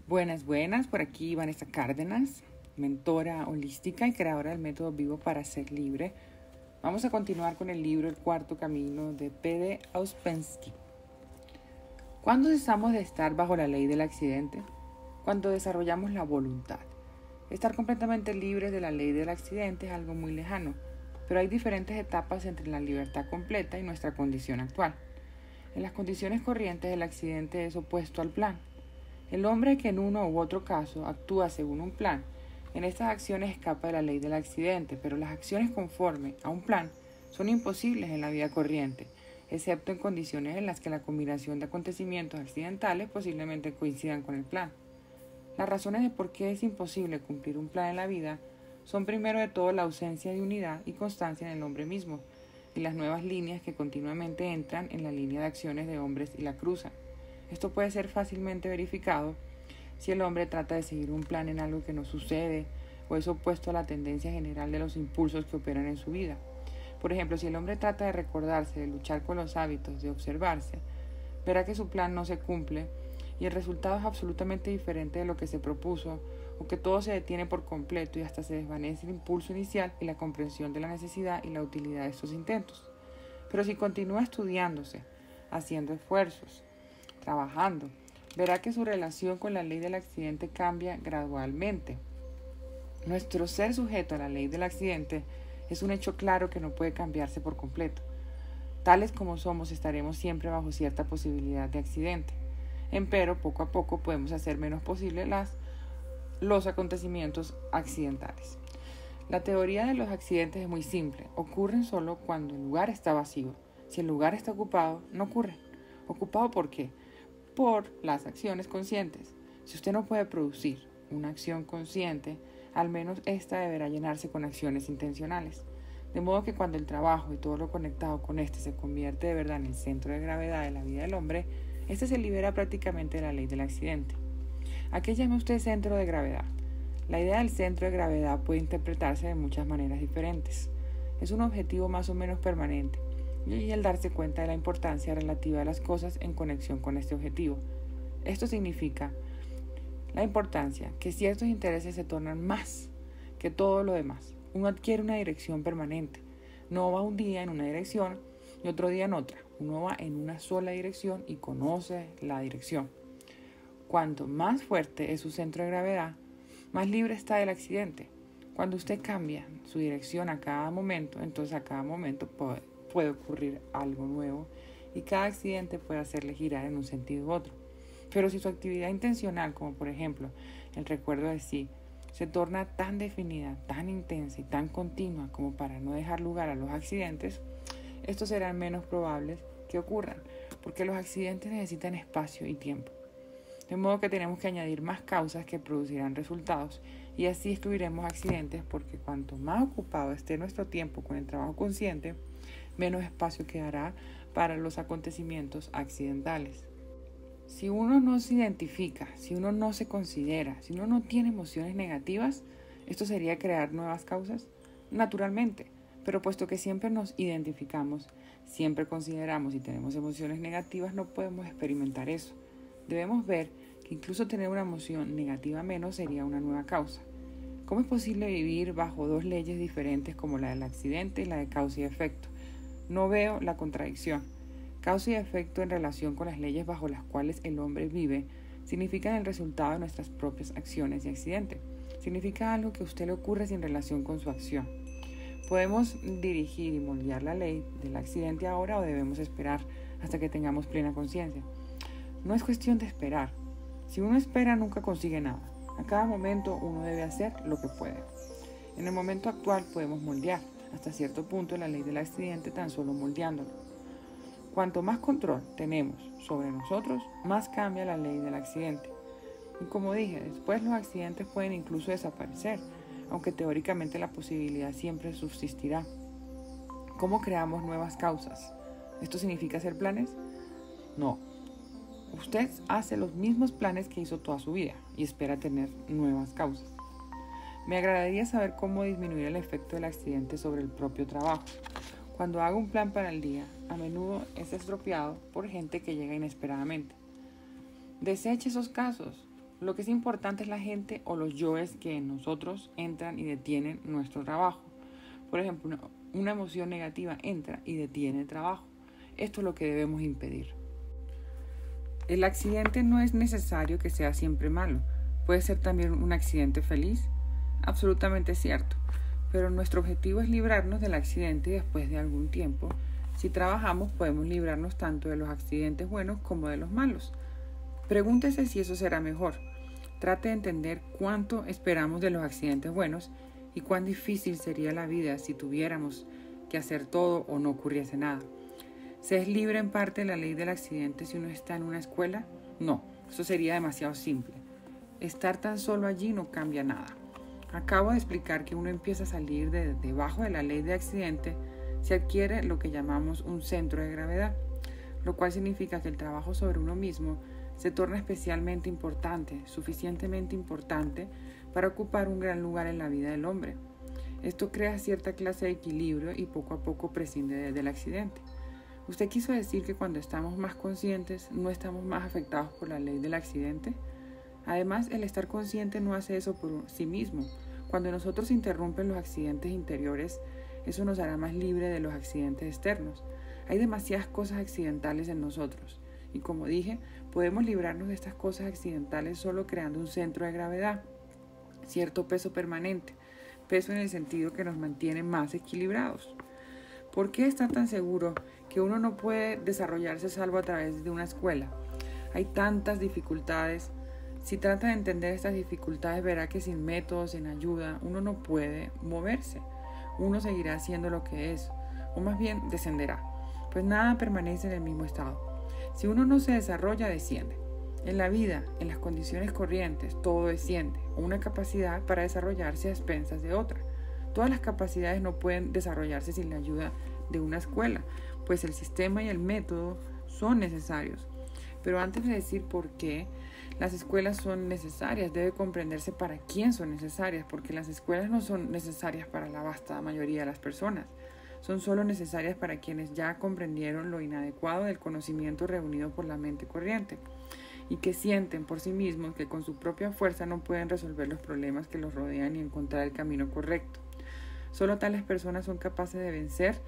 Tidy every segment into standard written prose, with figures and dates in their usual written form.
Buenas, buenas, por aquí Vanessa Cárdenas, mentora holística y creadora del método Vivo para Ser Libre. Vamos a continuar con el libro El Cuarto Camino de P.D. Ouspensky. ¿Cuándo cesamos de estar bajo la ley del accidente? Cuando desarrollamos la voluntad. Estar completamente libres de la ley del accidente es algo muy lejano, pero hay diferentes etapas entre la libertad completa y nuestra condición actual. En las condiciones corrientes, el accidente es opuesto al plan. El hombre que en uno u otro caso actúa según un plan, en estas acciones escapa de la ley del accidente, pero las acciones conforme a un plan son imposibles en la vida corriente, excepto en condiciones en las que la combinación de acontecimientos accidentales posiblemente coincidan con el plan. Las razones de por qué es imposible cumplir un plan en la vida son primero de todo la ausencia de unidad y constancia en el hombre mismo, y las nuevas líneas que continuamente entran en la línea de acciones de hombres y la cruzan. Esto puede ser fácilmente verificado si el hombre trata de seguir un plan en algo que no sucede o es opuesto a la tendencia general de los impulsos que operan en su vida. Por ejemplo, si el hombre trata de recordarse, de luchar con los hábitos, de observarse, verá que su plan no se cumple y el resultado es absolutamente diferente de lo que se propuso, o que todo se detiene por completo y hasta se desvanece el impulso inicial y la comprensión de la necesidad y la utilidad de estos intentos. Pero si continúa estudiándose, haciendo esfuerzos, trabajando, verá que su relación con la ley del accidente cambia gradualmente. Nuestro ser sujeto a la ley del accidente es un hecho claro que no puede cambiarse por completo. Tales como somos, estaremos siempre bajo cierta posibilidad de accidente. Empero, poco a poco podemos hacer menos posible los acontecimientos accidentales. La teoría de los accidentes es muy simple. Ocurren solo cuando el lugar está vacío. Si el lugar está ocupado, no ocurren. ¿Ocupado por qué? Por las acciones conscientes. Si usted no puede producir una acción consciente, al menos ésta deberá llenarse con acciones intencionales. De modo que cuando el trabajo y todo lo conectado con este se convierte de verdad en el centro de gravedad de la vida del hombre, este se libera prácticamente de la ley del accidente. ¿A qué llama usted centro de gravedad? La idea del centro de gravedad puede interpretarse de muchas maneras diferentes. Es un objetivo más o menos permanente, y el darse cuenta de la importancia relativa de las cosas en conexión con este objetivo. Esto significa la importancia que ciertos intereses se tornan más que todo lo demás. Uno adquiere una dirección permanente. No va un día en una dirección y otro día en otra. Uno va en una sola dirección y conoce la dirección. Cuanto más fuerte es su centro de gravedad, más libre está del accidente. Cuando usted cambia su dirección a cada momento, entonces a cada momento puede ocurrir algo nuevo y cada accidente puede hacerle girar en un sentido u otro. Pero si su actividad intencional, como por ejemplo el recuerdo de sí, se torna tan definida, tan intensa y tan continua como para no dejar lugar a los accidentes, estos serán menos probables que ocurran, porque los accidentes necesitan espacio y tiempo. De modo que tenemos que añadir más causas que producirán resultados y así excluiremos accidentes, porque cuanto más ocupado esté nuestro tiempo con el trabajo consciente, menos espacio quedará para los acontecimientos accidentales. Si uno no se identifica, si uno no se considera, si uno no tiene emociones negativas, ¿esto sería crear nuevas causas? Naturalmente, pero puesto que siempre nos identificamos, siempre consideramos y tenemos emociones negativas, no podemos experimentar eso. Debemos ver que incluso tener una emoción negativa menos sería una nueva causa. ¿Cómo es posible vivir bajo dos leyes diferentes como la del accidente y la de causa y efecto? No veo la contradicción. Causa y efecto en relación con las leyes bajo las cuales el hombre vive significan el resultado de nuestras propias acciones y accidente. Significa algo que a usted le ocurre sin relación con su acción. ¿Podemos dirigir y moldear la ley del accidente ahora o debemos esperar hasta que tengamos plena conciencia? No es cuestión de esperar. Si uno espera, nunca consigue nada. A cada momento uno debe hacer lo que puede. En el momento actual podemos moldear hasta cierto punto la ley del accidente tan solo moldeándolo. Cuanto más control tenemos sobre nosotros, más cambia la ley del accidente. Y como dije, después los accidentes pueden incluso desaparecer, aunque teóricamente la posibilidad siempre subsistirá. ¿Cómo creamos nuevas causas? ¿Esto significa hacer planes? No. Usted hace los mismos planes que hizo toda su vida y espera tener nuevas causas. Me agradaría saber cómo disminuir el efecto del accidente sobre el propio trabajo. Cuando hago un plan para el día, a menudo es estropeado por gente que llega inesperadamente. Deseche esos casos. Lo que es importante es la gente o los yoes que en nosotros entran y detienen nuestro trabajo. Por ejemplo, una emoción negativa entra y detiene el trabajo. Esto es lo que debemos impedir. El accidente no es necesario que sea siempre malo. Puede ser también un accidente feliz. Absolutamente cierto. Pero nuestro objetivo es librarnos del accidente y después de algún tiempo, si trabajamos, podemos librarnos tanto de los accidentes buenos como de los malos. Pregúntese si eso será mejor. Trate de entender cuánto esperamos de los accidentes buenos y cuán difícil sería la vida si tuviéramos que hacer todo o no ocurriese nada. ¿Se es libre en parte de la ley del accidente si uno está en una escuela? No, eso sería demasiado simple. Estar tan solo allí no cambia nada. Acabo de explicar que uno empieza a salir de debajo de la ley de accidente, se adquiere lo que llamamos un centro de gravedad, lo cual significa que el trabajo sobre uno mismo se torna especialmente importante, suficientemente importante para ocupar un gran lugar en la vida del hombre. Esto crea cierta clase de equilibrio y poco a poco prescinde del accidente. ¿Usted quiso decir que cuando estamos más conscientes no estamos más afectados por la ley del accidente? Además, el estar consciente no hace eso por sí mismo. Cuando nosotros interrumpen los accidentes interiores, eso nos hará más libre de los accidentes externos. Hay demasiadas cosas accidentales en nosotros. Y como dije, podemos librarnos de estas cosas accidentales solo creando un centro de gravedad, cierto peso permanente, peso en el sentido que nos mantiene más equilibrados. ¿Por qué está tan seguro que uno no puede desarrollarse salvo a través de una escuela? Hay tantas dificultades. Si trata de entender estas dificultades, verá que sin métodos, sin ayuda, uno no puede moverse. Uno seguirá siendo lo que es, o más bien descenderá, pues nada permanece en el mismo estado. Si uno no se desarrolla, desciende. En la vida, en las condiciones corrientes, todo desciende, o una capacidad para desarrollarse a expensas de otra. Todas las capacidades no pueden desarrollarse sin la ayuda de una escuela, pues el sistema y el método son necesarios. Pero antes de decir por qué las escuelas son necesarias, debe comprenderse para quién son necesarias, porque las escuelas no son necesarias para la vasta mayoría de las personas. Son solo necesarias para quienes ya comprendieron lo inadecuado del conocimiento reunido por la mente corriente y que sienten por sí mismos que con su propia fuerza no pueden resolver los problemas que los rodean y encontrar el camino correcto. Solo tales personas son capaces de vencer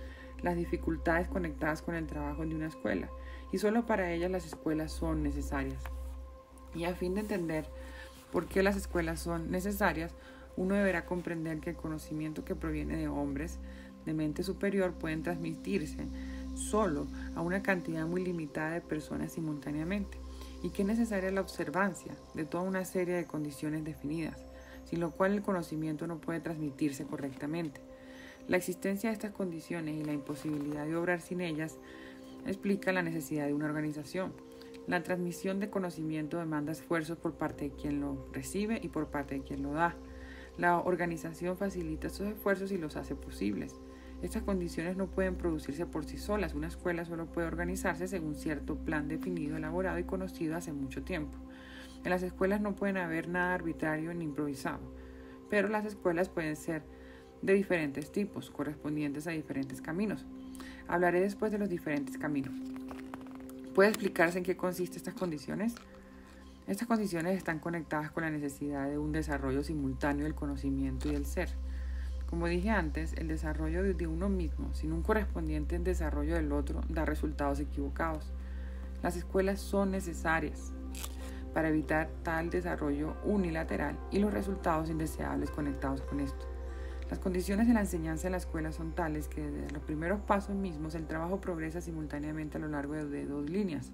las dificultades conectadas con el trabajo de una escuela, y solo para ellas las escuelas son necesarias. Y a fin de entender por qué las escuelas son necesarias, uno deberá comprender que el conocimiento que proviene de hombres de mente superior pueden transmitirse solo a una cantidad muy limitada de personas simultáneamente, y que es necesaria la observancia de toda una serie de condiciones definidas, sin lo cual el conocimiento no puede transmitirse correctamente. La existencia de estas condiciones y la imposibilidad de obrar sin ellas explica la necesidad de una organización. La transmisión de conocimiento demanda esfuerzos por parte de quien lo recibe y por parte de quien lo da. La organización facilita estos esfuerzos y los hace posibles. Estas condiciones no pueden producirse por sí solas. Una escuela solo puede organizarse según cierto plan definido, elaborado y conocido hace mucho tiempo. En las escuelas no pueden haber nada arbitrario ni improvisado, pero las escuelas pueden ser de diferentes tipos, correspondientes a diferentes caminos. Hablaré después de los diferentes caminos. ¿Puede explicarse en qué consisten estas condiciones? Estas condiciones están conectadas con la necesidad de un desarrollo simultáneo del conocimiento y del ser. Como dije antes, el desarrollo de uno mismo sin un correspondiente desarrollo del otro da resultados equivocados. Las escuelas son necesarias para evitar tal desarrollo unilateral y los resultados indeseables conectados con esto. Las condiciones de la enseñanza de la escuela son tales que desde los primeros pasos mismos el trabajo progresa simultáneamente a lo largo de dos líneas,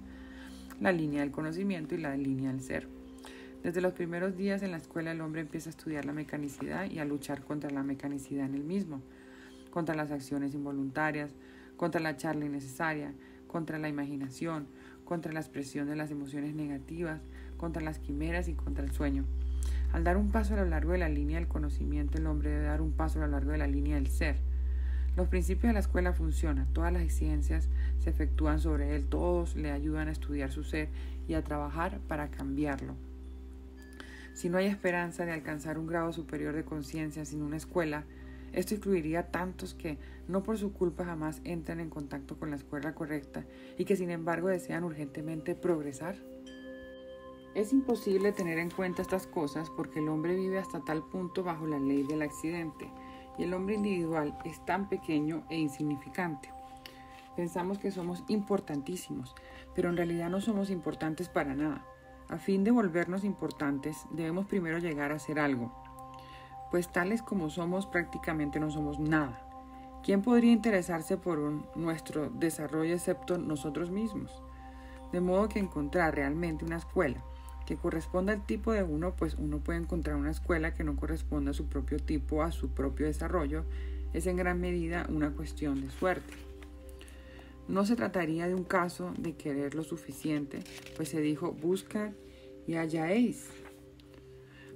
la línea del conocimiento y la línea del ser. Desde los primeros días en la escuela el hombre empieza a estudiar la mecanicidad y a luchar contra la mecanicidad en él mismo, contra las acciones involuntarias, contra la charla innecesaria, contra la imaginación, contra la expresión de las emociones negativas, contra las quimeras y contra el sueño. Al dar un paso a lo largo de la línea del conocimiento, el hombre debe dar un paso a lo largo de la línea del ser. Los principios de la escuela funcionan, todas las ciencias se efectúan sobre él, todos le ayudan a estudiar su ser y a trabajar para cambiarlo. Si no hay esperanza de alcanzar un grado superior de conciencia sin una escuela, esto excluiría a tantos que, no por su culpa, jamás entran en contacto con la escuela correcta y que sin embargo desean urgentemente progresar. Es imposible tener en cuenta estas cosas porque el hombre vive hasta tal punto bajo la ley del accidente y el hombre individual es tan pequeño e insignificante. Pensamos que somos importantísimos, pero en realidad no somos importantes para nada. A fin de volvernos importantes, debemos primero llegar a ser algo, pues tales como somos prácticamente no somos nada. ¿Quién podría interesarse por nuestro desarrollo excepto nosotros mismos? De modo que encontrar realmente una escuela que corresponda al tipo de uno, pues uno puede encontrar una escuela que no corresponda a su propio tipo, a su propio desarrollo, es en gran medida una cuestión de suerte. No se trataría de un caso de querer lo suficiente, pues se dijo, buscad y hallaréis.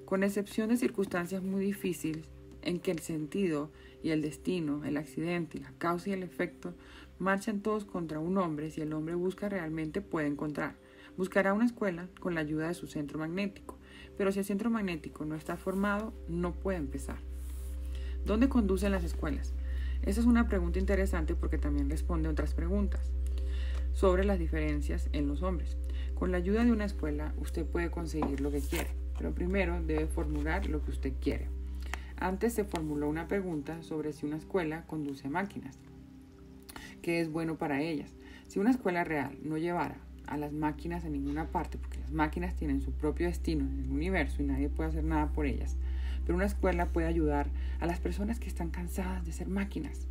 Con excepción de circunstancias muy difíciles, en que el sentido y el destino, el accidente, la causa y el efecto marchan todos contra un hombre, si el hombre busca realmente puede encontrar. Buscará una escuela con la ayuda de su centro magnético, pero si el centro magnético no está formado, no puede empezar. ¿Dónde conducen las escuelas? Esa es una pregunta interesante porque también responde a otras preguntas sobre las diferencias en los hombres. Con la ayuda de una escuela, usted puede conseguir lo que quiere, pero primero debe formular lo que usted quiere. Antes se formuló una pregunta sobre si una escuela conduce máquinas. ¿Qué es bueno para ellas? Si una escuela real no llevara a las máquinas a ninguna parte, porque las máquinas tienen su propio destino en el universo y nadie puede hacer nada por ellas, pero una escuela puede ayudar a las personas que están cansadas de ser máquinas.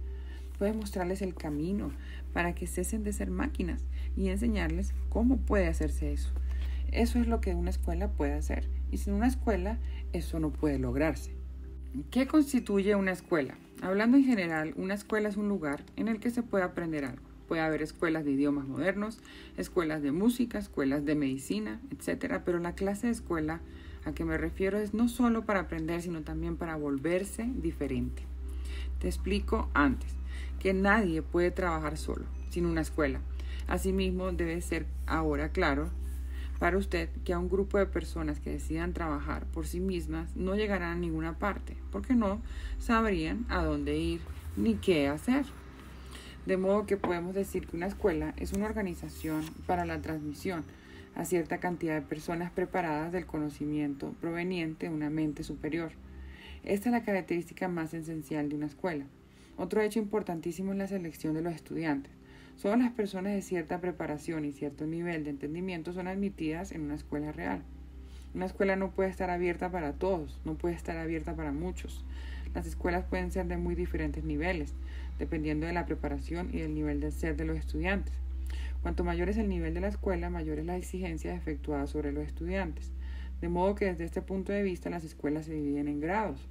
Puede mostrarles el camino para que cesen de ser máquinas y enseñarles cómo puede hacerse eso. Eso es lo que una escuela puede hacer y sin una escuela eso no puede lograrse. ¿Qué constituye una escuela? Hablando en general, una escuela es un lugar en el que se puede aprender algo. Puede haber escuelas de idiomas modernos, escuelas de música, escuelas de medicina, etc. Pero la clase de escuela a que me refiero es no solo para aprender, sino también para volverse diferente. Te explico antes que nadie puede trabajar solo, sin una escuela. Asimismo, debe ser ahora claro para usted que a un grupo de personas que decidan trabajar por sí mismas no llegarán a ninguna parte, porque no sabrían a dónde ir ni qué hacer. De modo que podemos decir que una escuela es una organización para la transmisión a cierta cantidad de personas preparadas del conocimiento proveniente de una mente superior. Esta es la característica más esencial de una escuela. Otro hecho importantísimo es la selección de los estudiantes. Solo las personas de cierta preparación y cierto nivel de entendimiento son admitidas en una escuela real. Una escuela no puede estar abierta para todos, no puede estar abierta para muchos. Las escuelas pueden ser de muy diferentes niveles, dependiendo de la preparación y del nivel de ser de los estudiantes. Cuanto mayor es el nivel de la escuela, mayor es la exigencia efectuada sobre los estudiantes. De modo que desde este punto de vista las escuelas se dividen en grados.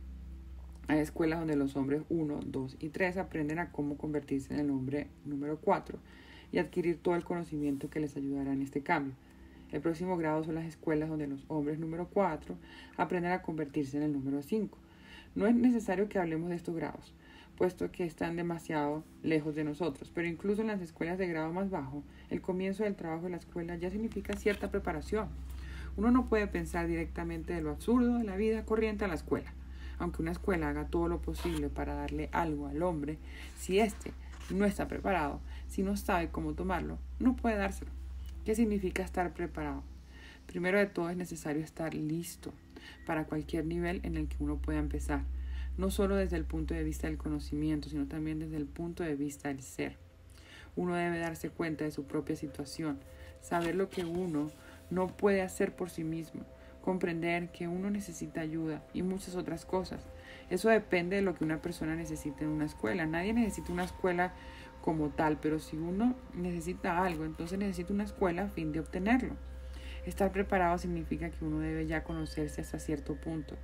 Hay escuelas donde los hombres 1, 2 y 3 aprenden a cómo convertirse en el hombre número 4 y adquirir todo el conocimiento que les ayudará en este cambio. El próximo grado son las escuelas donde los hombres número 4 aprenden a convertirse en el número 5. No es necesario que hablemos de estos grados, puesto que están demasiado lejos de nosotros, pero incluso en las escuelas de grado más bajo, el comienzo del trabajo de la escuela ya significa cierta preparación. Uno no puede pensar directamente de lo absurdo de la vida corriente a la escuela. Aunque una escuela haga todo lo posible para darle algo al hombre, si éste no está preparado, si no sabe cómo tomarlo, no puede dárselo. ¿Qué significa estar preparado? Primero de todo es necesario estar listo para cualquier nivel en el que uno pueda empezar, no solo desde el punto de vista del conocimiento, sino también desde el punto de vista del ser. Uno debe darse cuenta de su propia situación, saber lo que uno no puede hacer por sí mismo, comprender que uno necesita ayuda y muchas otras cosas. Eso depende de lo que una persona necesite en una escuela. Nadie necesita una escuela como tal, pero si uno necesita algo, entonces necesita una escuela a fin de obtenerlo. Estar preparado significa que uno debe ya conocerse hasta cierto punto,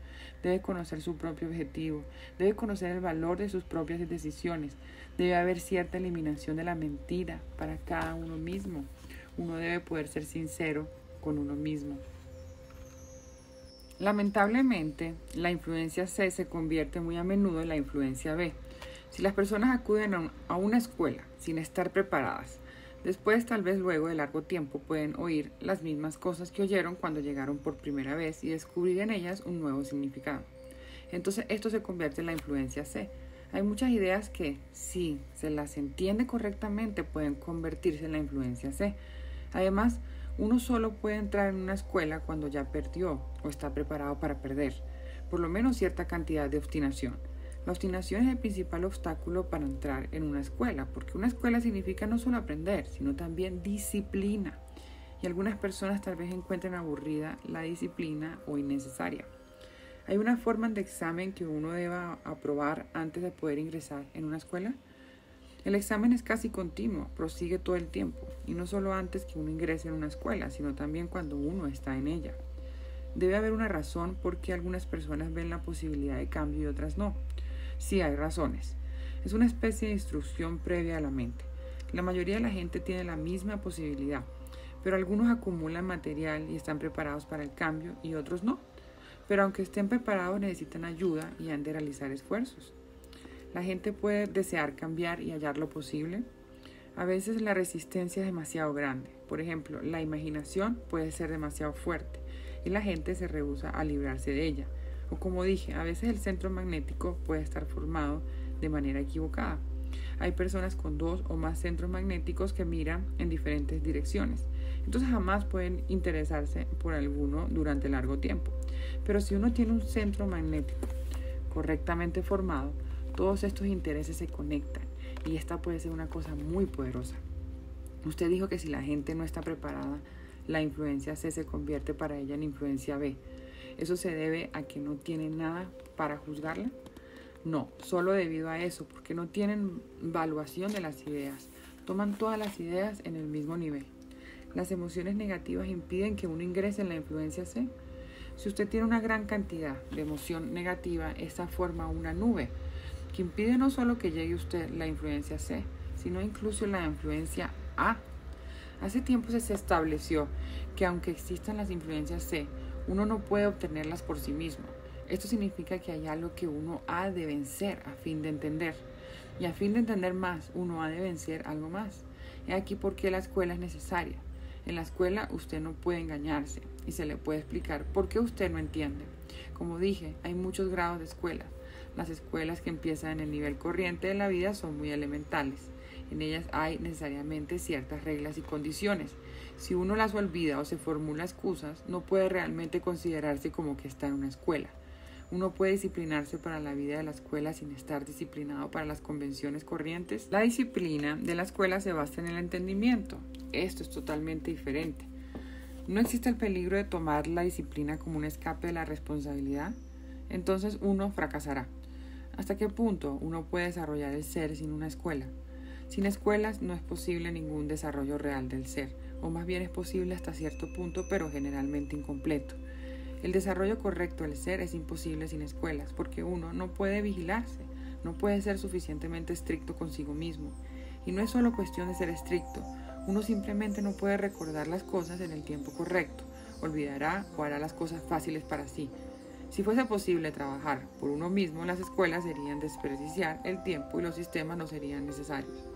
debe conocer su propio objetivo, debe conocer el valor de sus propias decisiones, debe haber cierta eliminación de la mentira para cada uno mismo. Uno debe poder ser sincero con uno mismo. Lamentablemente, la influencia C se convierte muy a menudo en la influencia B. Si las personas acuden a una escuela sin estar preparadas, después, tal vez luego de largo tiempo, pueden oír las mismas cosas que oyeron cuando llegaron por primera vez y descubrir en ellas un nuevo significado. Entonces, esto se convierte en la influencia C. Hay muchas ideas que, si se las entiende correctamente, pueden convertirse en la influencia C. Además, Uno solo puede entrar en una escuela cuando ya perdió o está preparado para perder, por lo menos cierta cantidad de obstinación. La obstinación es el principal obstáculo para entrar en una escuela, porque una escuela significa no solo aprender, sino también disciplina. Y algunas personas tal vez encuentren aburrida la disciplina o innecesaria. ¿Hay una forma de examen que uno deba aprobar antes de poder ingresar en una escuela? El examen es casi continuo, prosigue todo el tiempo, y no solo antes que uno ingrese en una escuela, sino también cuando uno está en ella. Debe haber una razón por qué algunas personas ven la posibilidad de cambio y otras no. Sí, hay razones. Es una especie de instrucción previa a la mente. La mayoría de la gente tiene la misma posibilidad, pero algunos acumulan material y están preparados para el cambio y otros no. Pero aunque estén preparados necesitan ayuda y han de realizar esfuerzos. La gente puede desear cambiar y hallar lo posible. A veces la resistencia es demasiado grande. Por ejemplo, la imaginación puede ser demasiado fuerte y la gente se rehúsa a librarse de ella. O como dije, a veces el centro magnético puede estar formado de manera equivocada. Hay personas con 2 o más centros magnéticos que miran en diferentes direcciones. Entonces jamás pueden interesarse por alguno durante largo tiempo. Pero si uno tiene un centro magnético correctamente formado, todos estos intereses se conectan y esta puede ser una cosa muy poderosa. Usted dijo que si la gente no está preparada, la influencia C se convierte para ella en influencia B. ¿Eso se debe a que no tienen nada para juzgarla? No, solo debido a eso, porque no tienen evaluación de las ideas. Toman todas las ideas en el mismo nivel. Las emociones negativas impiden que uno ingrese en la influencia C. Si usted tiene una gran cantidad de emoción negativa, esta forma una nube que impide no solo que llegue usted la influencia C, sino incluso la influencia A. Hace tiempo se estableció que aunque existan las influencias C, uno no puede obtenerlas por sí mismo. Esto significa que hay algo que uno ha de vencer a fin de entender. Y a fin de entender más, uno ha de vencer algo más. Y aquí por qué la escuela es necesaria. En la escuela usted no puede engañarse y se le puede explicar por qué usted no entiende. Como dije, hay muchos grados de escuela. Las escuelas que empiezan en el nivel corriente de la vida son muy elementales. En ellas hay necesariamente ciertas reglas y condiciones. Si uno las olvida o se formula excusas, no puede realmente considerarse como que está en una escuela. Uno puede disciplinarse para la vida de la escuela sin estar disciplinado para las convenciones corrientes. La disciplina de la escuela se basa en el entendimiento. Esto es totalmente diferente. ¿No existe el peligro de tomar la disciplina como un escape de la responsabilidad? Entonces uno fracasará. ¿Hasta qué punto uno puede desarrollar el ser sin una escuela? Sin escuelas no es posible ningún desarrollo real del ser, o más bien es posible hasta cierto punto, pero generalmente incompleto. El desarrollo correcto del ser es imposible sin escuelas, porque uno no puede vigilarse, no puede ser suficientemente estricto consigo mismo. Y no es solo cuestión de ser estricto, uno simplemente no puede recordar las cosas en el tiempo correcto, olvidará o hará las cosas fáciles para sí. Si fuese posible trabajar por uno mismo, las escuelas serían desperdiciar el tiempo y los sistemas no serían necesarios.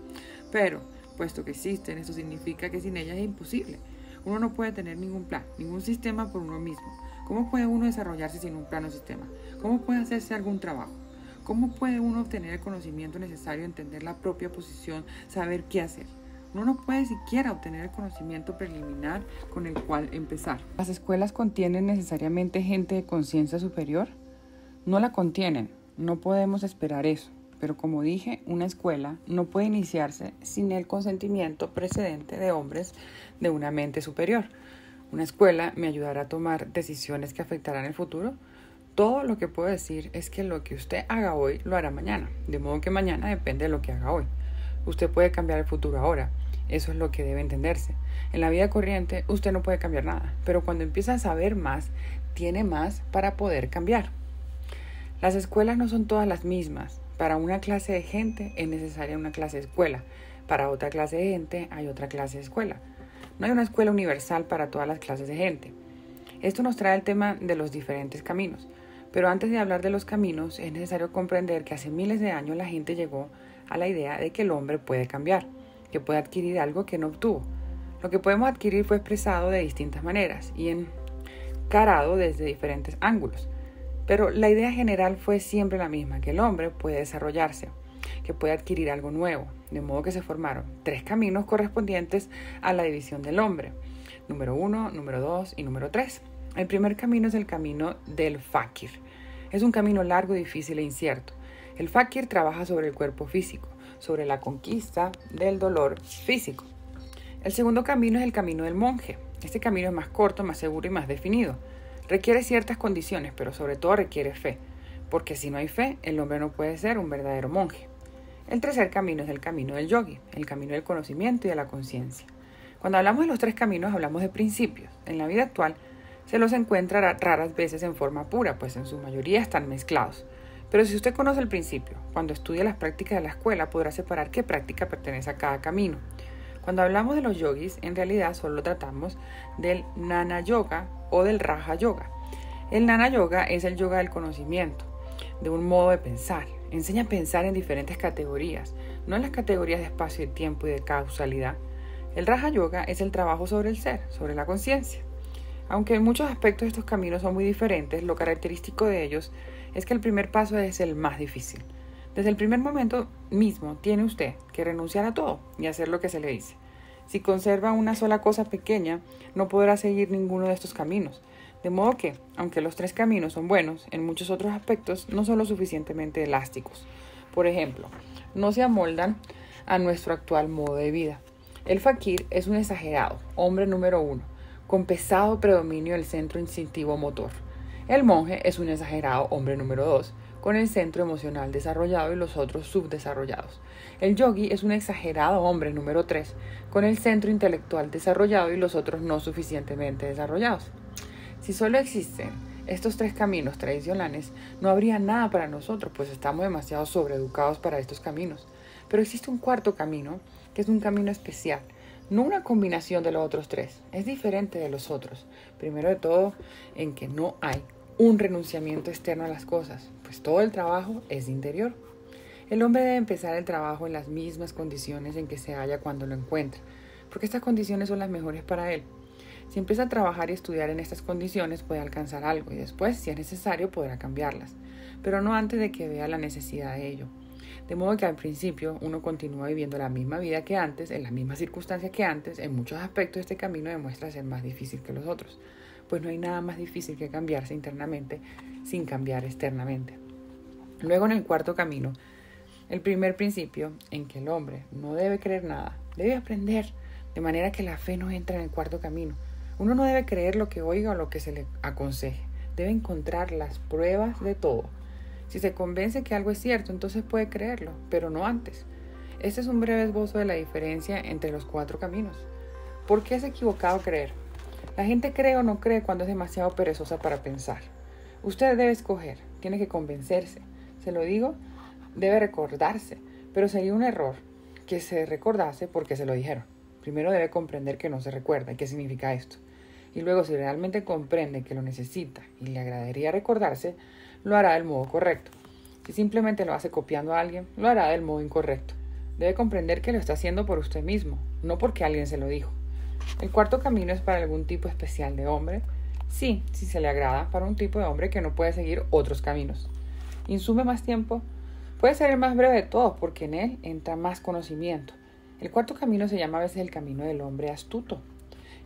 Pero, puesto que existen, eso significa que sin ellas es imposible. Uno no puede tener ningún plan, ningún sistema por uno mismo. ¿Cómo puede uno desarrollarse sin un plan o sistema? ¿Cómo puede hacerse algún trabajo? ¿Cómo puede uno obtener el conocimiento necesario, entender la propia posición, saber qué hacer? Uno no puede siquiera obtener el conocimiento preliminar con el cual empezar. ¿Las escuelas contienen necesariamente gente de conciencia superior? No la contienen, no podemos esperar eso. Pero como dije, una escuela no puede iniciarse sin el consentimiento precedente de hombres de una mente superior. ¿Una escuela me ayudará a tomar decisiones que afectarán el futuro? Todo lo que puedo decir es que lo que usted haga hoy lo hará mañana, de modo que mañana depende de lo que haga hoy. Usted puede cambiar el futuro ahora, eso es lo que debe entenderse. En la vida corriente usted no puede cambiar nada, pero cuando empieza a saber más, tiene más para poder cambiar. Las escuelas no son todas las mismas. Para una clase de gente es necesaria una clase de escuela, para otra clase de gente hay otra clase de escuela. No hay una escuela universal para todas las clases de gente. Esto nos trae el tema de los diferentes caminos. Pero antes de hablar de los caminos, es necesario comprender que hace miles de años la gente llegó a la idea de que el hombre puede cambiar, que puede adquirir algo que no obtuvo. Lo que podemos adquirir fue expresado de distintas maneras y encarado desde diferentes ángulos. Pero la idea general fue siempre la misma, que el hombre puede desarrollarse, que puede adquirir algo nuevo, de modo que se formaron 3 caminos correspondientes a la división del hombre. número 1, número 2 y número 3. El primer camino es el camino del fakir. Es un camino largo, difícil e incierto. El fakir trabaja sobre el cuerpo físico, sobre la conquista del dolor físico. El segundo camino es el camino del monje. Este camino es más corto, más seguro y más definido. Requiere ciertas condiciones, pero sobre todo requiere fe, porque si no hay fe, el hombre no puede ser un verdadero monje. El tercer camino es el camino del yogi, el camino del conocimiento y de la conciencia. Cuando hablamos de los tres caminos, hablamos de principios. En la vida actual, se los encuentra raras veces en forma pura, pues en su mayoría están mezclados. Pero si usted conoce el principio, cuando estudia las prácticas de la escuela, podrá separar qué práctica pertenece a cada camino. Cuando hablamos de los yogis, en realidad solo tratamos del Jnana Yoga o del Raja Yoga. El Jnana Yoga es el yoga del conocimiento, de un modo de pensar. Enseña a pensar en diferentes categorías, no en las categorías de espacio y tiempo y de causalidad. El Raja Yoga es el trabajo sobre el ser, sobre la conciencia. Aunque en muchos aspectos estos caminos son muy diferentes, lo característico de ellos es que el primer paso es el más difícil. Desde el primer momento mismo tiene usted que renunciar a todo y hacer lo que se le dice. Si conserva una sola cosa pequeña, no podrá seguir ninguno de estos caminos. De modo que, aunque los tres caminos son buenos, en muchos otros aspectos no son lo suficientemente elásticos. Por ejemplo, no se amoldan a nuestro actual modo de vida. El fakir es un exagerado, hombre número 1, con pesado predominio del centro instintivo motor. El monje es un exagerado, hombre número 2, con el centro emocional desarrollado y los otros subdesarrollados. El yogi es un exagerado, hombre número 3, con el centro intelectual desarrollado y los otros no suficientemente desarrollados. Si solo existen estos tres caminos tradicionales, no habría nada para nosotros, pues estamos demasiado sobreeducados para estos caminos. Pero existe un cuarto camino, que es un camino especial, no una combinación de los otros tres, es diferente de los otros. Primero de todo, en que no hay un renunciamiento externo a las cosas, pues todo el trabajo es interior. El hombre debe empezar el trabajo en las mismas condiciones en que se halla cuando lo encuentra, porque estas condiciones son las mejores para él. Si empieza a trabajar y estudiar en estas condiciones, puede alcanzar algo y después, si es necesario, podrá cambiarlas, pero no antes de que vea la necesidad de ello. De modo que al principio uno continúa viviendo la misma vida que antes, en las mismas circunstancias que antes. En muchos aspectos este camino demuestra ser más difícil que los otros, pues no hay nada más difícil que cambiarse internamente sin cambiar externamente. Luego, en el cuarto camino, el primer principio en que el hombre no debe creer nada, debe aprender, de manera que la fe no entra en el cuarto camino. Uno no debe creer lo que oiga o lo que se le aconseje, debe encontrar las pruebas de todo. Si se convence que algo es cierto, entonces puede creerlo, pero no antes. Este es un breve esbozo de la diferencia entre los cuatro caminos. ¿Por qué es equivocado creer? La gente cree o no cree cuando es demasiado perezosa para pensar. Usted debe escoger, tiene que convencerse. Se lo digo, debe recordarse, pero sería un error que se recordase porque se lo dijeron. Primero debe comprender que no se recuerda y qué significa esto. Y luego, si realmente comprende que lo necesita y le agradaría recordarse, lo hará del modo correcto. Si simplemente lo hace copiando a alguien, lo hará del modo incorrecto. Debe comprender que lo está haciendo por usted mismo, no porque alguien se lo dijo. El cuarto camino es para algún tipo especial de hombre. Sí, si se le agrada, para un tipo de hombre que no puede seguir otros caminos. Insume más tiempo. Puede ser el más breve de todos, porque en él entra más conocimiento. El cuarto camino se llama a veces el camino del hombre astuto.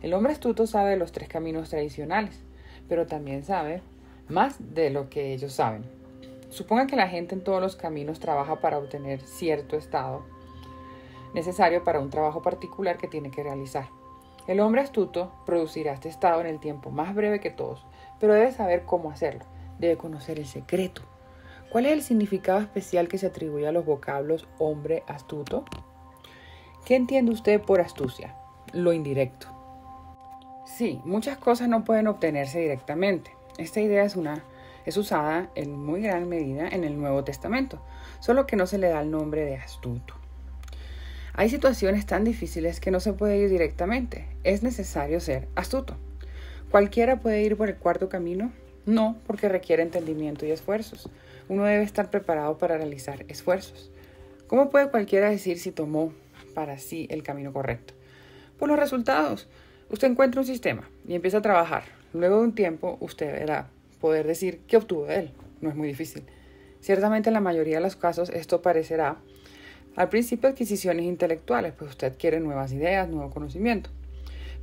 El hombre astuto sabe de los tres caminos tradicionales, pero también sabe más de lo que ellos saben. Suponga que la gente en todos los caminos trabaja para obtener cierto estado necesario para un trabajo particular que tiene que realizar. El hombre astuto producirá este estado en el tiempo más breve que todos, pero debe saber cómo hacerlo. Debe conocer el secreto. ¿Cuál es el significado especial que se atribuye a los vocablos hombre astuto? ¿Qué entiende usted por astucia? Lo indirecto. Sí, muchas cosas no pueden obtenerse directamente. Esta idea es usada en muy gran medida en el Nuevo Testamento, solo que no se le da el nombre de astuto. Hay situaciones tan difíciles que no se puede ir directamente. Es necesario ser astuto. ¿Cualquiera puede ir por el cuarto camino? No, porque requiere entendimiento y esfuerzos. Uno debe estar preparado para realizar esfuerzos. ¿Cómo puede cualquiera decir si tomó para sí el camino correcto? Por los resultados. Usted encuentra un sistema y empieza a trabajar. Luego de un tiempo, usted verá poder decir qué obtuvo de él. No es muy difícil. Ciertamente en la mayoría de los casos esto parecerá al principio adquisiciones intelectuales, pues usted quiere nuevas ideas, nuevo conocimiento.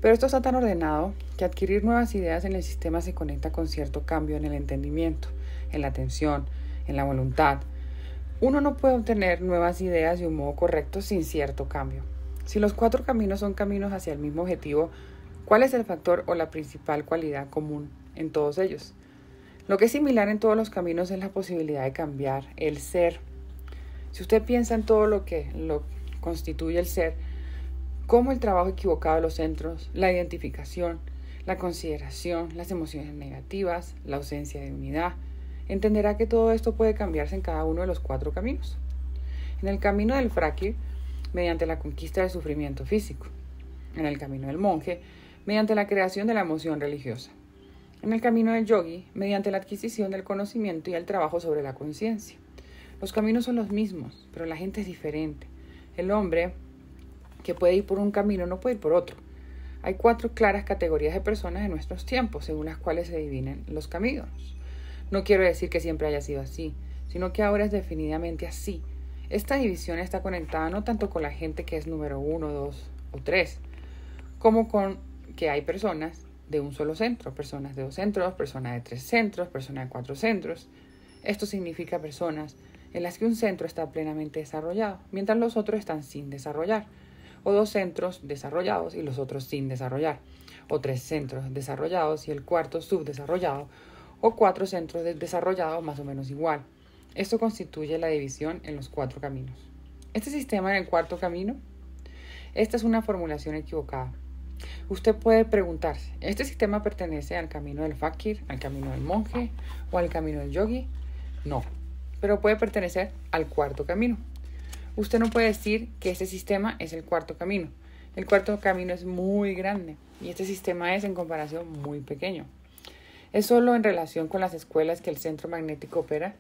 Pero esto está tan ordenado que adquirir nuevas ideas en el sistema se conecta con cierto cambio en el entendimiento, en la atención, en la voluntad. Uno no puede obtener nuevas ideas de un modo correcto sin cierto cambio. Si los 4 caminos son caminos hacia el mismo objetivo, ¿cuál es el factor o la principal cualidad común en todos ellos? Lo que es similar en todos los caminos es la posibilidad de cambiar el ser. Si usted piensa en todo lo que lo constituye el ser, como el trabajo equivocado de los centros, la identificación, la consideración, las emociones negativas, la ausencia de unidad, entenderá que todo esto puede cambiarse en cada uno de los 4 caminos. En el camino del frágil, mediante la conquista del sufrimiento físico. En el camino del monje, mediante la creación de la emoción religiosa. En el camino del yogi, mediante la adquisición del conocimiento y el trabajo sobre la conciencia. Los caminos son los mismos, pero la gente es diferente. El hombre que puede ir por un camino no puede ir por otro. Hay 4 claras categorías de personas en nuestros tiempos, según las cuales se dividen los caminos. No quiero decir que siempre haya sido así, sino que ahora es definitivamente así. Esta división está conectada no tanto con la gente que es número 1, 2 o 3, como con que hay personas de un solo centro, personas de 2 centros, personas de 3 centros, personas de 4 centros. Esto significa personas en las que un centro está plenamente desarrollado, mientras los otros están sin desarrollar, o 2 centros desarrollados y los otros sin desarrollar, o 3 centros desarrollados y el cuarto subdesarrollado, o 4 centros desarrollados más o menos igual. Esto constituye la división en los 4 caminos. Este sistema en el 4 camino, esta es una formulación equivocada. Usted puede preguntarse, ¿este sistema pertenece al camino del fakir, al camino del monje o al camino del yogi? No, pero puede pertenecer al 4 camino. Usted no puede decir que este sistema es el 4 camino. El 4 camino es muy grande y este sistema es en comparación muy pequeño. Es solo en relación con las escuelas que el centro magnético opera.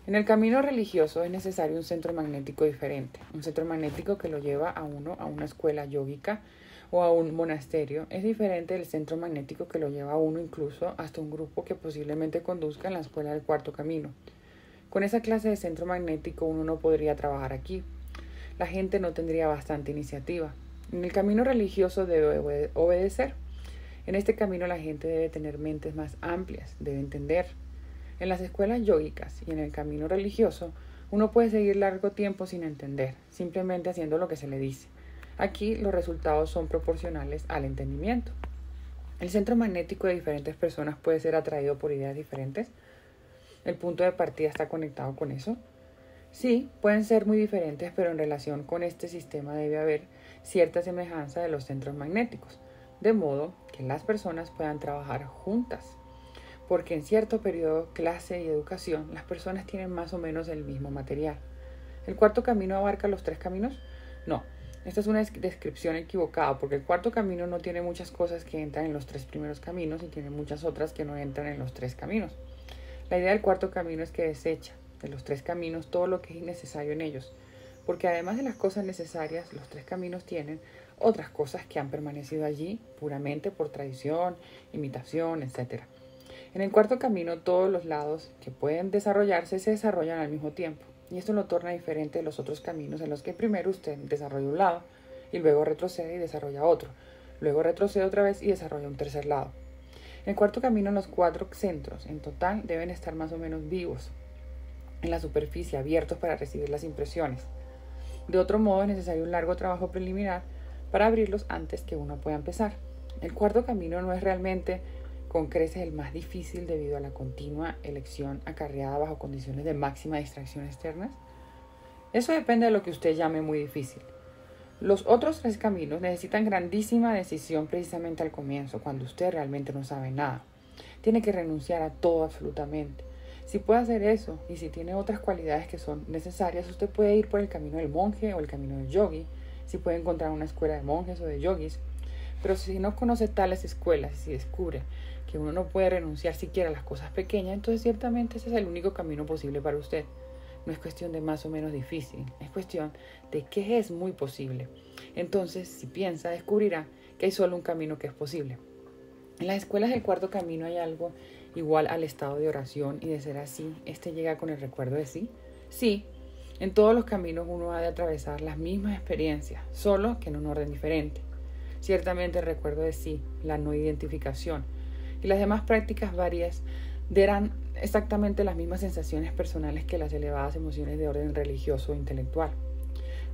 En el camino religioso es necesario un centro magnético diferente, un centro magnético que lo lleva a uno a una escuela yógica o a un monasterio. Es diferente del centro magnético que lo lleva a uno incluso hasta un grupo que posiblemente conduzca en la escuela del 4 camino. Con esa clase de centro magnético uno no podría trabajar aquí. La gente no tendría bastante iniciativa. En el camino religioso debe obedecer. En este camino la gente debe tener mentes más amplias, debe entender. En las escuelas yógicas y en el camino religioso, uno puede seguir largo tiempo sin entender, simplemente haciendo lo que se le dice. Aquí los resultados son proporcionales al entendimiento. El centro magnético de diferentes personas puede ser atraído por ideas diferentes. ¿El punto de partida está conectado con eso? Sí, pueden ser muy diferentes, pero en relación con este sistema debe haber cierta semejanza de los centros magnéticos, de modo que las personas puedan trabajar juntas. Porque en cierto periodo, clase y educación, las personas tienen más o menos el mismo material. ¿El 4 camino abarca los 3 caminos? No, esta es una descripción equivocada, porque el 4 camino no tiene muchas cosas que entran en los 3 primeros caminos y tiene muchas otras que no entran en los 3 caminos. La idea del 4 camino es que desecha de los 3 caminos todo lo que es innecesario en ellos, porque además de las cosas necesarias, los 3 caminos tienen otras cosas que han permanecido allí puramente por tradición, imitación, etc. En el 4 camino, todos los lados que pueden desarrollarse se desarrollan al mismo tiempo, y esto lo torna diferente de los otros caminos en los que primero usted desarrolla un lado, y luego retrocede y desarrolla otro, luego retrocede otra vez y desarrolla un tercer lado. En el 4 camino, los 4 centros en total deben estar más o menos vivos, en la superficie, abiertos para recibir las impresiones. De otro modo, es necesario un largo trabajo preliminar para abrirlos antes que uno pueda empezar. El 4 camino no es realmente con creces el más difícil debido a la continua elección acarreada bajo condiciones de máxima distracción externas. Eso depende de lo que usted llame muy difícil. Los otros 3 caminos necesitan grandísima decisión precisamente al comienzo, cuando usted realmente no sabe nada. Tiene que renunciar a todo absolutamente. Si puede hacer eso y si tiene otras cualidades que son necesarias, usted puede ir por el camino del monje o el camino del yogi, si puede encontrar una escuela de monjes o de yogis. Pero si no conoce tales escuelas y si descubre que uno no puede renunciar siquiera a las cosas pequeñas, entonces ciertamente ese es el único camino posible para usted. No es cuestión de más o menos difícil, es cuestión de qué es muy posible. Entonces, si piensa, descubrirá que hay solo un camino que es posible. En las escuelas del 4 camino hay algo igual al estado de oración, y de ser así, ¿este llega con el recuerdo de sí? Sí, en todos los caminos uno ha de atravesar las mismas experiencias, solo que en un orden diferente. ciertamente el recuerdo de sí, la no identificación y las demás prácticas varias darán exactamente las mismas sensaciones personales que las elevadas emociones de orden religioso o intelectual.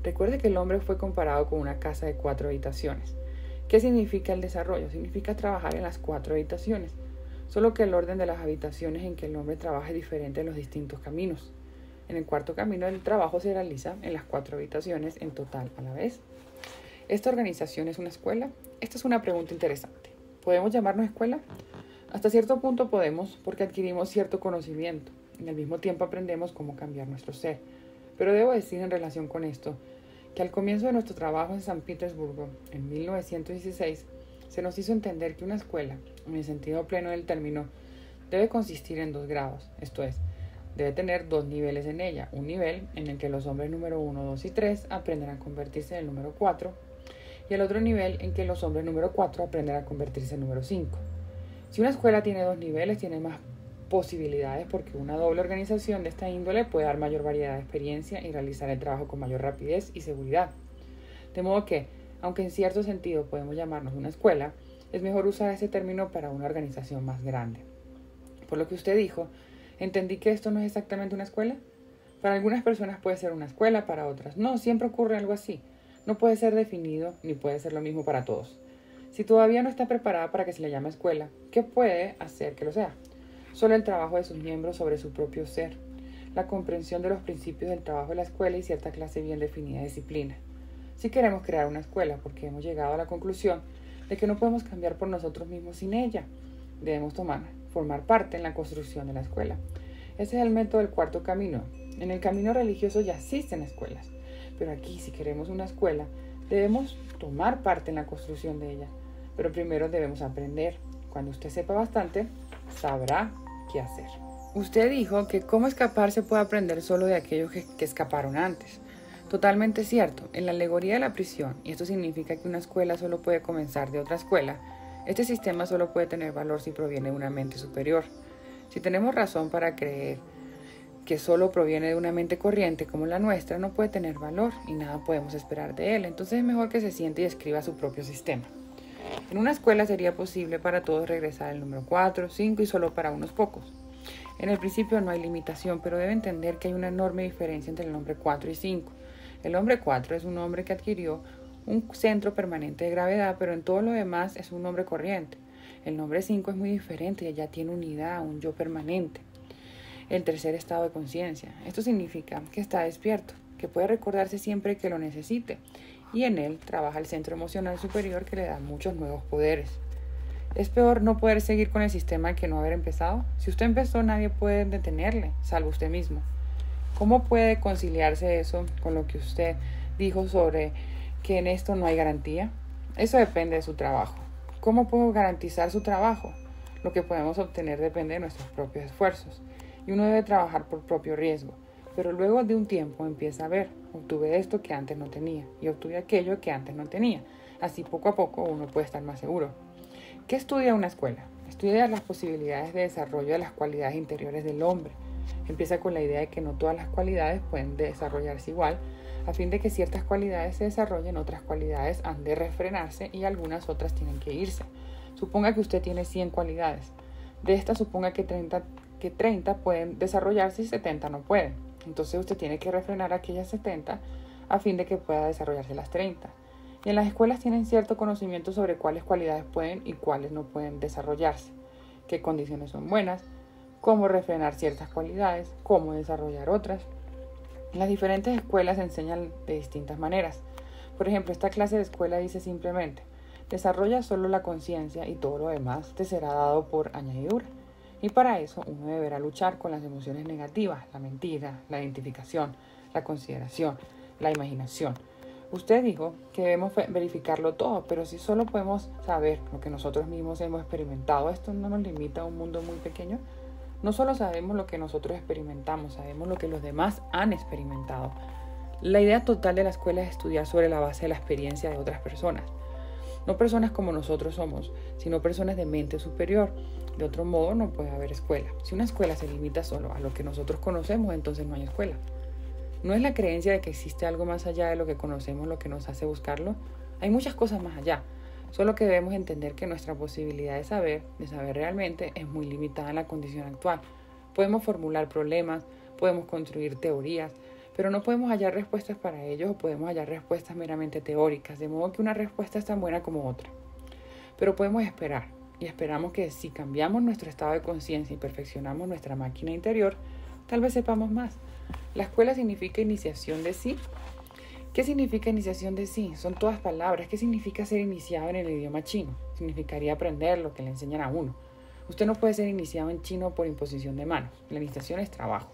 Recuerde que el hombre fue comparado con una casa de 4 habitaciones. ¿Qué significa el desarrollo? Significa trabajar en las 4 habitaciones, solo que el orden de las habitaciones en que el hombre trabaja es diferente en los distintos caminos. En el cuarto camino el trabajo se realiza en las 4 habitaciones en total a la vez. ¿Esta organización es una escuela? Esta es una pregunta interesante. ¿Podemos llamarnos escuela? Hasta cierto punto podemos, porque adquirimos cierto conocimiento. Y al mismo tiempo aprendemos cómo cambiar nuestro ser. Pero debo decir en relación con esto, que al comienzo de nuestro trabajo en San Petersburgo, en 1916, se nos hizo entender que una escuela, en el sentido pleno del término, debe consistir en 2 grados, esto es, debe tener 2 niveles en ella, un nivel en el que los hombres número 1, 2 y 3 aprenden a convertirse en el número 4, y el otro nivel en que los hombres número 4 aprenden a convertirse en el número 5. Si una escuela tiene 2 niveles, tiene más posibilidades porque una doble organización de esta índole puede dar mayor variedad de experiencia y realizar el trabajo con mayor rapidez y seguridad. De modo que, aunque en cierto sentido podemos llamarnos una escuela, es mejor usar ese término para una organización más grande. Por lo que usted dijo, entendí que esto no es exactamente una escuela. Para algunas personas puede ser una escuela, para otras no, siempre ocurre algo así. No puede ser definido ni puede ser lo mismo para todos. Si todavía no está preparada para que se le llame escuela, ¿qué puede hacer que lo sea? Solo el trabajo de sus miembros sobre su propio ser, la comprensión de los principios del trabajo de la escuela y cierta clase bien definida de disciplina. Si queremos crear una escuela porque hemos llegado a la conclusión de que no podemos cambiar por nosotros mismos sin ella, debemos formar parte en la construcción de la escuela. Ese es el método del cuarto camino. En el camino religioso ya existen escuelas, pero aquí si queremos una escuela debemos tomar parte en la construcción de ella, pero primero debemos aprender. Cuando usted sepa bastante, sabrá qué hacer. Usted dijo que cómo escapar se puede aprender solo de aquellos que escaparon antes. Totalmente cierto. En la alegoría de la prisión, y esto significa que una escuela solo puede comenzar de otra escuela, este sistema solo puede tener valor si proviene de una mente superior. Si tenemos razón para creer que solo proviene de una mente corriente como la nuestra, no puede tener valor y nada podemos esperar de él. Entonces es mejor que se siente y escriba su propio sistema. En una escuela sería posible para todos regresar al número 4, 5 y solo para unos pocos. En el principio no hay limitación, pero debe entender que hay una enorme diferencia entre el nombre 4 y 5. El hombre 4 es un hombre que adquirió un centro permanente de gravedad, pero en todo lo demás es un hombre corriente. El nombre 5 es muy diferente y ya tiene unidad, un yo permanente. El tercer estado de conciencia. Esto significa que está despierto, que puede recordarse siempre que lo necesite, y en él trabaja el centro emocional superior que le da muchos nuevos poderes. ¿Es peor no poder seguir con el sistema que no haber empezado? Si usted empezó, nadie puede detenerle, salvo usted mismo. ¿Cómo puede conciliarse eso con lo que usted dijo sobre que en esto no hay garantía? Eso depende de su trabajo. ¿Cómo puedo garantizar su trabajo? Lo que podemos obtener depende de nuestros propios esfuerzos, y uno debe trabajar por propio riesgo. Pero luego de un tiempo empieza a ver, obtuve esto que antes no tenía y obtuve aquello que antes no tenía. Así poco a poco uno puede estar más seguro. ¿Qué estudia una escuela? Estudia las posibilidades de desarrollo de las cualidades interiores del hombre. Empieza con la idea de que no todas las cualidades pueden desarrollarse igual. A fin de que ciertas cualidades se desarrollen, otras cualidades han de refrenarse y algunas otras tienen que irse. Suponga que usted tiene 100 cualidades. De estas suponga que 30 pueden desarrollarse y 70 no pueden. Entonces usted tiene que refrenar aquellas 70 a fin de que pueda desarrollarse las 30. Y en las escuelas tienen cierto conocimiento sobre cuáles cualidades pueden y cuáles no pueden desarrollarse, qué condiciones son buenas, cómo refrenar ciertas cualidades, cómo desarrollar otras. Las diferentes escuelas enseñan de distintas maneras. Por ejemplo, esta clase de escuela dice simplemente, desarrolla solo la conciencia y todo lo demás te será dado por añadidura. Y para eso uno deberá luchar con las emociones negativas, la mentira, la identificación, la consideración, la imaginación. Usted dijo que debemos verificarlo todo, pero si solo podemos saber lo que nosotros mismos hemos experimentado, ¿esto no nos limita a un mundo muy pequeño? No solo sabemos lo que nosotros experimentamos, sabemos lo que los demás han experimentado. La idea total de la escuela es estudiar sobre la base de la experiencia de otras personas. No personas como nosotros somos, sino personas de mente superior. De otro modo no puede haber escuela. Si una escuela se limita solo a lo que nosotros conocemos, entonces no hay escuela. ¿No es la creencia de que existe algo más allá de lo que conocemos lo que nos hace buscarlo? Hay muchas cosas más allá. Solo que debemos entender que nuestra posibilidad de saber realmente, es muy limitada en la condición actual. Podemos formular problemas, podemos construir teorías, pero no podemos hallar respuestas para ellos o podemos hallar respuestas meramente teóricas, de modo que una respuesta es tan buena como otra. Pero podemos esperar, y esperamos que si cambiamos nuestro estado de conciencia y perfeccionamos nuestra máquina interior, tal vez sepamos más. La escuela significa iniciación de sí. ¿Qué significa iniciación de sí? Son todas palabras. ¿Qué significa ser iniciado en el idioma chino? Significaría aprender lo que le enseñan a uno. Usted no puede ser iniciado en chino por imposición de manos. La iniciación es trabajo.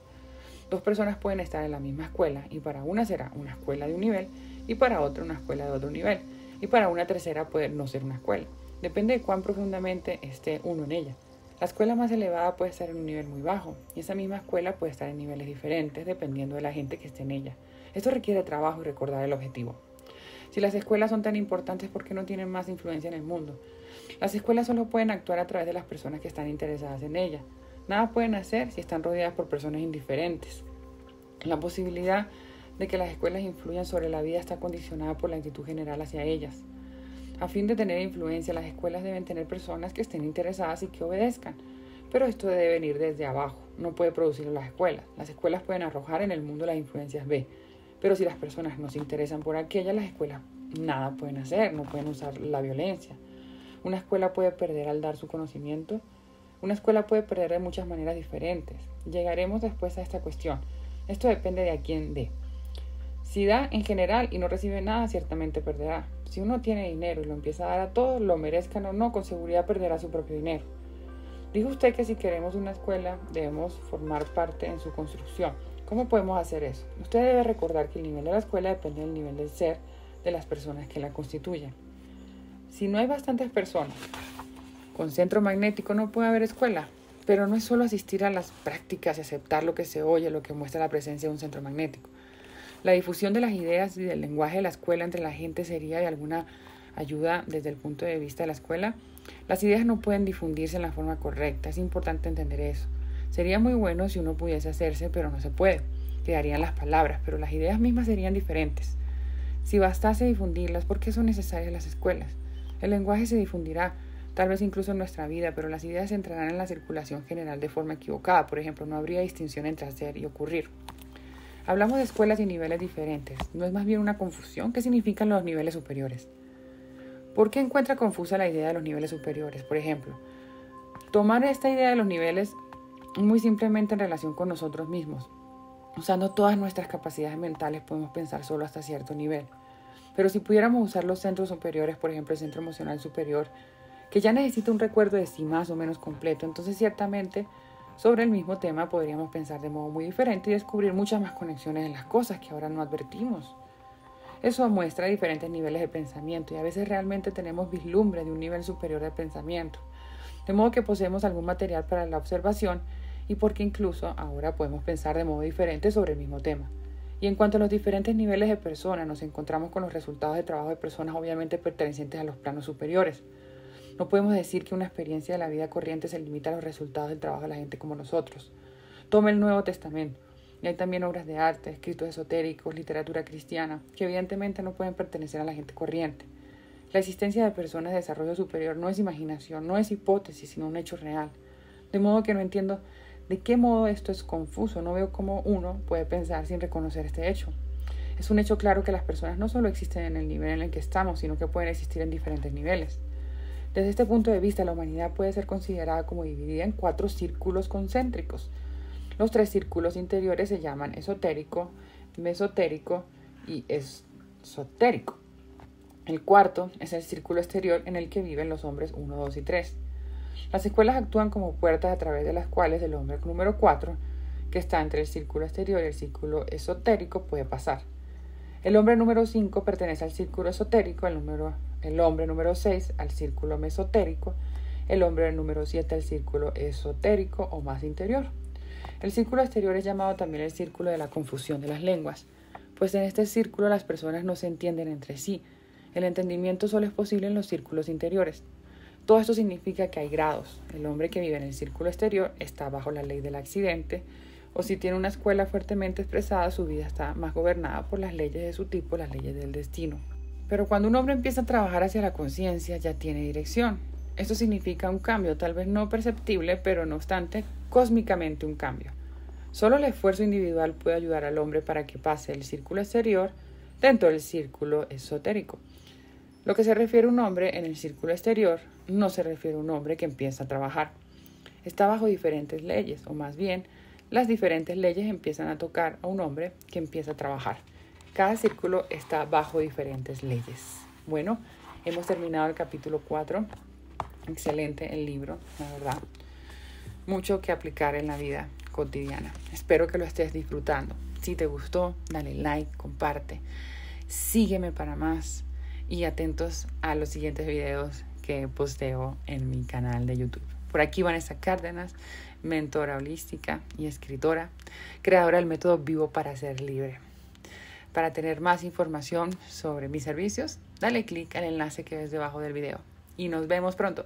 Dos personas pueden estar en la misma escuela y para una será una escuela de un nivel y para otra una escuela de otro nivel y para una tercera puede no ser una escuela. Depende de cuán profundamente esté uno en ella. La escuela más elevada puede estar en un nivel muy bajo y esa misma escuela puede estar en niveles diferentes dependiendo de la gente que esté en ella. Esto requiere trabajo y recordar el objetivo. Si las escuelas son tan importantes, ¿por qué no tienen más influencia en el mundo? Las escuelas solo pueden actuar a través de las personas que están interesadas en ella. Nada pueden hacer si están rodeadas por personas indiferentes. La posibilidad de que las escuelas influyan sobre la vida está condicionada por la actitud general hacia ellas. A fin de tener influencia, las escuelas deben tener personas que estén interesadas y que obedezcan. Pero esto debe venir desde abajo, no puede producirlo las escuelas. Las escuelas pueden arrojar en el mundo las influencias B, pero si las personas no se interesan por aquellas, las escuelas nada pueden hacer, no pueden usar la violencia. Una escuela puede perder al dar su conocimiento. Una escuela puede perder de muchas maneras diferentes. Llegaremos después a esta cuestión. Esto depende de a quién dé. Si da en general y no recibe nada, ciertamente perderá. Si uno tiene dinero y lo empieza a dar a todos, lo merezcan o no, con seguridad perderá su propio dinero. Dijo usted que si queremos una escuela, debemos formar parte en su construcción. ¿Cómo podemos hacer eso? Usted debe recordar que el nivel de la escuela depende del nivel del ser de las personas que la constituyen. Si no hay bastantes personas con centro magnético, no puede haber escuela. Pero no es solo asistir a las prácticas y aceptar lo que se oye, lo que muestra la presencia de un centro magnético. La difusión de las ideas y del lenguaje de la escuela entre la gente sería de alguna ayuda desde el punto de vista de la escuela. Las ideas no pueden difundirse en la forma correcta, es importante entender eso. Sería muy bueno si uno pudiese hacerse, pero no se puede. Quedarían las palabras, pero las ideas mismas serían diferentes. Si bastase difundirlas, ¿por qué son necesarias las escuelas? El lenguaje se difundirá, tal vez incluso en nuestra vida, pero las ideas entrarán en la circulación general de forma equivocada. Por ejemplo, no habría distinción entre hacer y ocurrir. Hablamos de escuelas y niveles diferentes. ¿No es más bien una confusión? ¿Qué significan los niveles superiores? ¿Por qué encuentra confusa la idea de los niveles superiores? Por ejemplo, tomar esta idea de los niveles muy simplemente en relación con nosotros mismos. Usando todas nuestras capacidades mentales podemos pensar solo hasta cierto nivel. Pero si pudiéramos usar los centros superiores, por ejemplo el centro emocional superior, que ya necesita un recuerdo de sí más o menos completo, entonces ciertamente sobre el mismo tema podríamos pensar de modo muy diferente y descubrir muchas más conexiones en las cosas que ahora no advertimos. Eso muestra diferentes niveles de pensamiento y a veces realmente tenemos vislumbre de un nivel superior de pensamiento, de modo que poseemos algún material para la observación y porque incluso ahora podemos pensar de modo diferente sobre el mismo tema. Y en cuanto a los diferentes niveles de personas, nos encontramos con los resultados de trabajo de personas obviamente pertenecientes a los planos superiores. No podemos decir que una experiencia de la vida corriente se limita a los resultados del trabajo de la gente como nosotros. Tome el Nuevo Testamento. Y hay también obras de arte, escritos esotéricos, literatura cristiana, que evidentemente no pueden pertenecer a la gente corriente. La existencia de personas de desarrollo superior no es imaginación, no es hipótesis, sino un hecho real. De modo que no entiendo de qué modo esto es confuso. No veo cómo uno puede pensar sin reconocer este hecho. Es un hecho claro que las personas no solo existen en el nivel en el que estamos, sino que pueden existir en diferentes niveles. Desde este punto de vista, la humanidad puede ser considerada como dividida en 4 círculos concéntricos. Los 3 círculos interiores se llaman esotérico, mesotérico y esotérico. El cuarto es el círculo exterior en el que viven los hombres 1, 2 y 3. Las escuelas actúan como puertas a través de las cuales el hombre número 4, que está entre el círculo exterior y el círculo esotérico, puede pasar. El hombre número 5 pertenece al círculo esotérico, el hombre número 6 al círculo mesotérico, el hombre número 7 al círculo esotérico o más interior. El círculo exterior es llamado también el círculo de la confusión de las lenguas, pues en este círculo las personas no se entienden entre sí. El entendimiento solo es posible en los círculos interiores. Todo esto significa que hay grados. El hombre que vive en el círculo exterior está bajo la ley del accidente, o si tiene una escuela fuertemente expresada, su vida está más gobernada por las leyes de su tipo, las leyes del destino. Pero cuando un hombre empieza a trabajar hacia la conciencia, ya tiene dirección. Esto significa un cambio, tal vez no perceptible, pero no obstante, cósmicamente un cambio. Solo el esfuerzo individual puede ayudar al hombre para que pase del círculo exterior dentro del círculo esotérico. Lo que se refiere a un hombre en el círculo exterior no se refiere a un hombre que empieza a trabajar. Está bajo diferentes leyes, o más bien, las diferentes leyes empiezan a tocar a un hombre que empieza a trabajar. Cada círculo está bajo diferentes leyes. Bueno, hemos terminado el capítulo 4. Excelente el libro, la verdad. Mucho que aplicar en la vida cotidiana. Espero que lo estés disfrutando. Si te gustó, dale like, comparte. Sígueme para más y atentos a los siguientes videos que posteo en mi canal de YouTube. Por aquí Vanessa Cárdenas, mentora holística y escritora, creadora del método Vivo para Ser Libre. Para tener más información sobre mis servicios, dale clic al enlace que ves debajo del video. Y nos vemos pronto.